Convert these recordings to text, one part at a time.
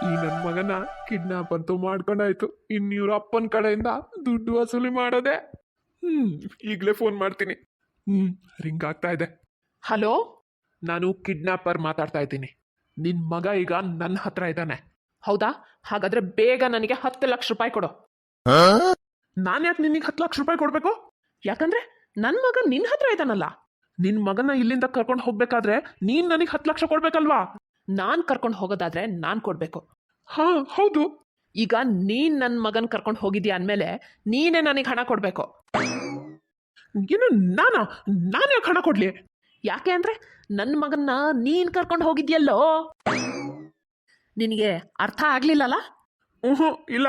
ಈ ನನ್ನ ಮಗನ ಕಿಡ್ನಾಪ್ ಅಂತೂ ಮಾಡ್ಕೊಂಡಾಯ್ತು. ಇವ್ರ ಅಪ್ಪನ ಕಡೆಯಿಂದ ದುಡ್ಡು ವಸೂಲಿ ಮಾಡೋದೆ. ಈಗಲೇ ಫೋನ್ ಮಾಡ್ತೀನಿ. ರಿಂಗ್ ಆಗ್ತಾ ಇದೆ. ಹಲೋ, ನಾನು ಕಿಡ್ನಾಪರ್ ಮಾತಾಡ್ತಾ ಇದ್ದೀನಿ. ನಿನ್ ಮಗ ಈಗ ನನ್ನ ಹತ್ರ ಇದ್ದಾನೆ. ಹೌದಾ? ಹಾಗಾದ್ರೆ ಬೇಗ ನನಗೆ 10 ಲಕ್ಷ ರೂಪಾಯಿ ಕೊಡು. ನಾನು ಯಾಕೆ ನಿನಗೆ 10 ಲಕ್ಷ ರೂಪಾಯಿ ಕೊಡ್ಬೇಕು? ಯಾಕಂದ್ರೆ ನನ್ನ ಮಗ ನಿನ್ನ ಹತ್ರ ಇದ್ದಾನಲ್ಲ. ನಿನ್ ಮಗನ ಇಲ್ಲಿಂದ ಕರ್ಕೊಂಡು ಹೋಗ್ಬೇಕಾದ್ರೆ ನೀನ್ ನನಗೆ 10 ಲಕ್ಷ ಕೊಡ್ಬೇಕಲ್ವಾ? ನಾನ್ ಕರ್ಕೊಂಡು ಹೋಗೋದಾದ್ರೆ ನಾನ್ ಕೊಡ್ಬೇಕು. ಹಾ ಹೌದು. ಈಗ ನೀನ್ ನನ್ನ ಮಗನ್ ಕರ್ಕೊಂಡು ಹೋಗಿದ್ಯಾ ಅಂದ್ಮೇಲೆ ನೀನೇ ನನಗೆ ಹಣ ಕೊಡ್ಬೇಕು. ಏನು ನಾನು ಯಾಕೆ ಹಣ ಕೊಡ್ಲಿ? ಯಾಕೆ ಅಂದ್ರೆ ನನ್ನ ಮಗನ್ನ ನೀನ್ ಕರ್ಕೊಂಡು ಹೋಗಿದ್ಯಲ್ಲೋ. ನಿನಗೆ ಅರ್ಥ ಆಗ್ಲಿಲ್ಲಲ್ಲ? ಇಲ್ಲ.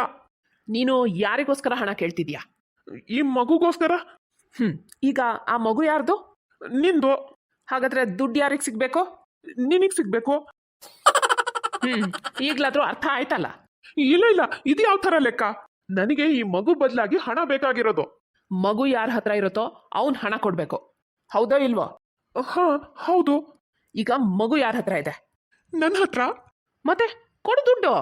ನೀನು ಯಾರಿಗೋಸ್ಕರ ಹಣ ಕೇಳ್ತಿದ್ಯಾ? ಈ ಮಗುಗೋಸ್ಕರ. ಈಗ ಆ ಮಗು ಯಾರ್ದು? ನಿಂದು. ಹಾಗಾದ್ರೆ ದುಡ್ಡು ಯಾರಿಗೆ ಸಿಗ್ಬೇಕು? ನಿನಗ್ ಸಿಗ್ಬೇಕು. ಈಗ್ಲಾದ್ರೂ ಅರ್ಥ ಆಯ್ತಲ್ಲ? ಇಲ್ಲ ಇದು ಯಾವ ತರ ಲೆಕ್ಕ? ನನಗೆ ಈ ಮಗು ಬದಲಾಗಿ ಹಣ ಬೇಕಾಗಿರೋದು. ಮಗು ಯಾರ ಹತ್ರ ಇರುತ್ತೋ ಅವನ್ ಹಣ ಕೊಡ್ಬೇಕು. ಹೌದೋ ಇಲ್ವೋ? ಹಾ ಹೌದು. ಈಗ ಮಗು ಯಾರ ಹತ್ರ ಇದೆ? ನನ್ನ ಹತ್ರ. ಮತ್ತೆ ಕೊಡು ದುಡ್ಡು.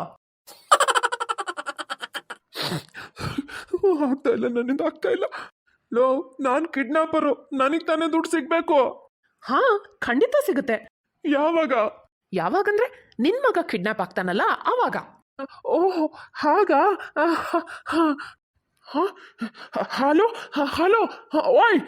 ಆಗ್ತಾ ಇಲ್ಲ, ನನ್ನಿಂದ ಆಗ್ತಾ ಇಲ್ಲ. ಲೋ, ನಾನ್ ಕಿಡ್ನಾಪರು, ನನಗ್ ತಾನೇ ದುಡ್ಡು ಸಿಗ್ಬೇಕು. ಹಾ, ಖಂಡಿತ ಸಿಗುತ್ತೆ. ಯಾವಾಗ? ಯಾವಾಗಂದ್ರೆ ನಿನ್ ಮಗ ಕಿಡ್ನಾಪ್ ಆಗ್ತಾನಲ್ಲ ಅವಾಗ. ಓಹ್ ಹಾಗಾ? ಹಲೋ ಹಲೋ, ಓಯ್